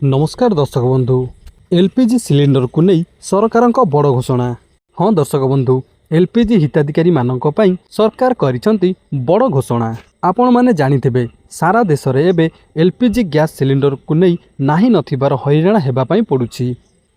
नमस्कार दर्शक बंधु एलपीजी सिलिंडर को नहीं सरकार बड़ घोषणा। हाँ दर्शक बंधु एलपीजी हिताधिकारी मानक पई सरकार करिसंती बड़ घोषणा। आपण माने जानिथिबे सारा देश रे एबे एलपीजी गैस सिलिंडर को नहीं नाही नथिबार हैराण हेबा पई पडुछि।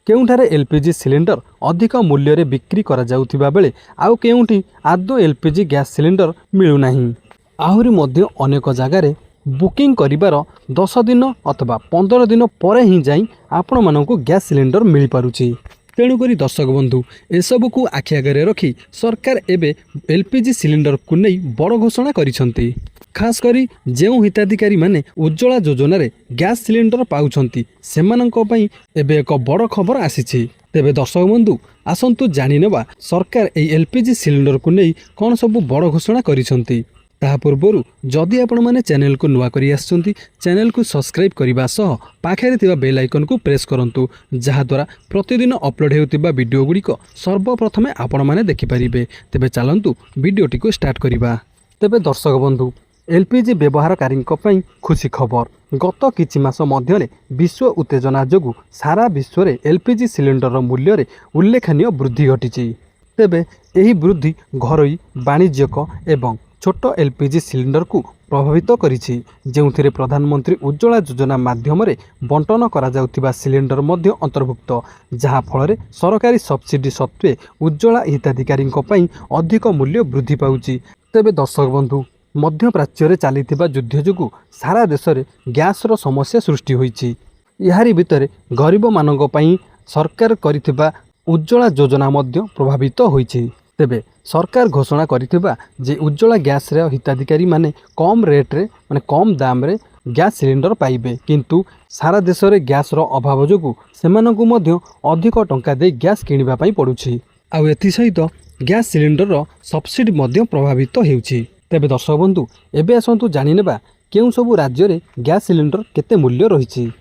केउठारे एलपीजी सिलिंडर अधिक मूल्य रे बिक्री करा जाउथिबा बेले आउ केउठी आदो एलपीजी गैस सिलिंडर मिलु नाही। आहुरी मध्य अनेक जगार बुकिंग करिबार 10 दिन अथवा 15 दिन पर ही जाई आपण मानकु गैस सिलिंडर मिल पारुछि। तेणुकरी दर्शक बंधु एसबू को आखि आगे रखी सरकार एबे एलपीजी सिलिंडर को नहीं बड़ घोषणा करिसंती। खास करी जेउ हिताधिकारी माने उज्ज्वला योजना रे गैस सिलिंडर पाउछंती सेमानंक पई एबे एक बड़ खबर आसीछि। तेबे दर्शक बंधु आसंतु जानि नेबा सरकार ए एलपीजी सिलिंडर को नहीं कोन सब बड़ घोषणा करिसंती। ताहा पूर्वरु जदि आपण माने चैनल को नुआ करी आछंती चैनल को सब्सक्राइब करिबा सह पाखरे थिबा बेल आइकन को प्रेस करंतु जहा द्वारा प्रतिदिन अपलोड हेउतिबा वीडियो गुडी को सर्वप्रथमे आपण माने देखि परिबे। तेबे चलंतु वीडियोटी को स्टार्ट करिबा। तेबे दर्शक बंधु एलपीजी व्यवहारकारी पई खुशी खबर। गत किछि मास मध्यरे विश्व उत्तेजना जोगु सारा विश्व रे एलपीजी सिलिंडर मूल्य रे उल्लेखनीय वृद्धि घटिछि। तेबे एही वृद्धि घरोई वाणिज्यिक एवं छोट एलपीजी सिलिंडर को प्रभावित करिछि। जेउथिरे प्रधानमंत्री उज्ज्वला योजना माध्यम रे बंटन करा जाउथिबा सिलिंडर मध्य अंतर्भुक्त, जहा फल सरकारी सब्सिडी सत्वे उज्ज्वला हिताधिकारी पई अधिक मूल्य वृद्धि पाउछि। तेबे दर्शक बंधु मध्य प्राच्य रे चलीथिबा युद्ध जोगु सारा देश रे गैस रो समस्या सृष्टि होईछि। याहारी भितरे गरीब मानक पई सरकार करिथिबा उज्ज्वला योजना मध्य प्रभावित होईछि। तेबे सरकार घोषणा करिथिबा जे उज्ज्वला गैस रे हिताधिकारी माने कम रेट रे माने कम दाम रे गैस सिलिंडर पाइबे, किंतु सारा देश रे गैस रो अभाव जोगु सेमानकु मध्य अधिक टंका दे गैस किनिबा पई पडुछि। आ एथि सहित गैस सिलिंडर रो सब्सिडी मध्य प्रभावित हेउछि। तेबे दर्शक बंधु एबे आसंतु जानि नेबा केउ सबु राज्य रे गैस सिलिंडर केते मूल्य रहिछि।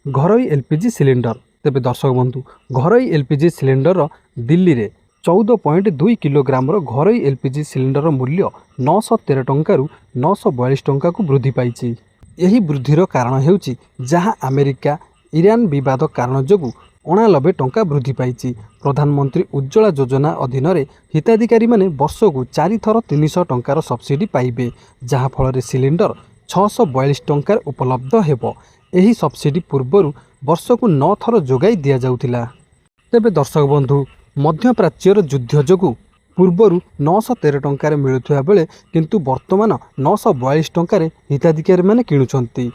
घरोई एलपीजी सिलिंडर। तेबे दर्शक बंधु घरोई एलपीजी सिलिंडर दिल्ली रे 14.2 किलोग्राम घरोई एलपीजी सिलिंडर मूल्य 913 टंका रु 942 टंका को वृद्धि पाइछि। यही वृद्धिर कारण हेउछि जहां अमेरिका ईरान विवाद कारण जोगु 89 टंका वृद्धि पाइछि। प्रधानमंत्री उज्ज्वला योजना अधीन रे हिताधिकारी माने वर्ष को 4 थर 300 टंकार सब्सिडी पाइबे, जहां फल सिलिंडर 642 टंकार उपलब्ध हेबो। एही सब्सिडी पूर्वरु वर्ष को 9 थर जोगाई दिया जाउथिला। तेबे दर्शक बंधु मध्य प्राच्यर युद्ध जोगु पूर्वरु 913 टंकार मिलुथिबा बेले किंतु वर्तमान 942 टंकार हिताधिकारी माने किणुछंती।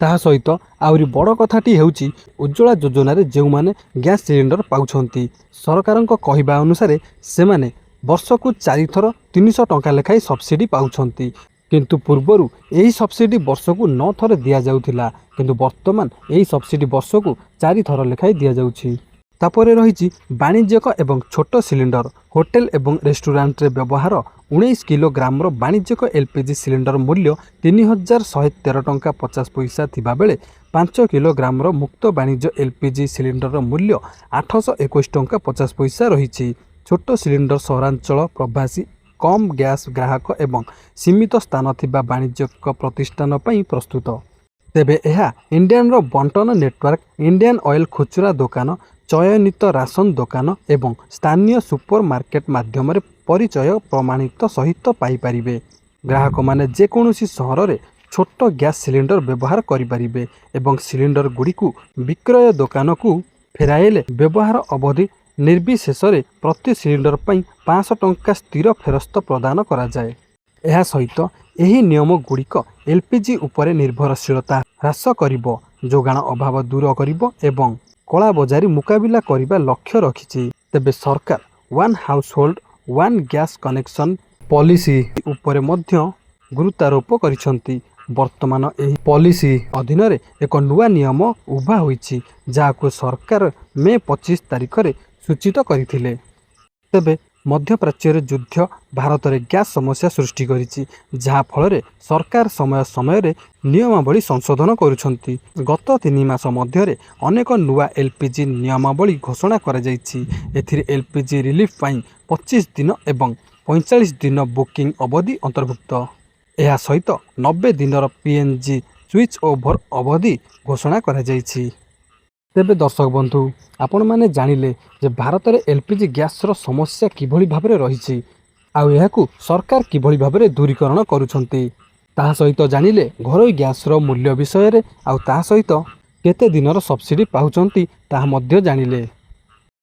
ताहा सहित आउरी बड़ कथाटी हेउची उज्ज्वला योजना रे जेउ माने गैस सिलिंडर पाउछंती सरकारक कहिबा अनुसार से माने वर्ष को 4 थर 300 टंका लेखाई सब्सिडी पाउछंती, किंतु पूर्वरु एही सब्सिडी वर्ष को 9 थर दिया जाउथिला, किंतु वर्तमान एही सब्सिडी वर्ष को 4 थर लेखाई दिया जाउछि। तापर रही वाणिज्यिक एवं छोट सिलिंडर। होटेल एवं रेस्टोरेंट रे व्यवहार 19 किलोग्राम वाणिज्यिक एलपीजी सिलिंडर मूल्य 3113 टंका 50 पैसा थिबा बेले 5 किलोग्राम मुक्त वाणिज्य एलपीजी सिलिंडर मूल्य 821 टंका 50 पैसा रही। छोट सिलिंडर सहरांचल प्रवासी कम गैस ग्राहक एवं सीमित स्थान थिबा वाणिज्यिक प्रतिष्ठान पई प्रस्तुत। तेबे एहा इंडियन रो बंटन नेटवर्क, इंडियन ऑयल खुचरा दुकान, चयनित राशन दुकान एवं स्थानीय सुपर मार्केट माध्यम परिचय प्रमाणित सहित पाई परिबे। ग्राहक माने जेकोसी सहर रे छोट गैस सिलिंडर व्यवहार करिपारिबे एवं सिलिंडर गुडी को विक्रय दुकान को फेराइले व्यवहार अवधि निर्विशेष रे प्रति सिलिंडर पई 500 टंका स्थिर फेरस्त प्रदान करा जाए। एहा सहित एही नियम गुड़िक एलपीजी उपरे निर्भरशीलता ह्रास करिबो, जोगाण अभाव दूर करिबो एवं कला बजारी मुकाबिला करिबा लक्ष्य रखिछि। तेबे सरकार one house hold one gas connection policy उपरे मध्य गुरुत्वारोप करिसंती। वर्तमान एही पॉलिसी अधीन रे एक नुआ नियम उभा होईछि, जाहाको सरकार मे 25 तारिख रे सूचित करिथिले। तेबे मध्य प्राच्यर युद्ध भारत में गैस समस्या सृष्टि करिछि, जहा फल सरकार समय समय रे नियमावली संशोधन करुछंती। गत 3 मास मध्य अनेक नुआ एलपीजी नियमावली घोषणा करा जाइछि। एथिरे एलपीजी रिलीफ पाई 25 दिन एवं 45 दिन बुकिंग अवधि अंतर्भुक्त। यह सहित 90 दिन पीएनजी स्विच ओवर अवधि घोषणा करा जाइछि। ତେବେ ଦର୍ଶକ ବନ୍ଧୁ, ଆପଣମାନେ ଜାଣିଲେ ଯେ ଭାରତରେ LPG ଗ୍ୟାସ୍ର ସମସ୍ୟା କିଭଳି ଭାବରେ ରହିଛି ଆଉ ଏହାକୁ ସରକାର କିଭଳି ଭାବରେ ଦୂରୀକରଣ କରୁଛନ୍ତି। ତାହା ସହିତ ଜାଣିଲେ ଘରୋଇ ଗ୍ୟାସ୍ର ମୂଲ୍ୟ ବିଷୟରେ ଆଉ ତାହା ସହିତ କେତେ ଦିନର ସବସିଡ଼ି ପାଉଛନ୍ତି ତାହା ମଧ୍ୟ ଜାଣିଲେ।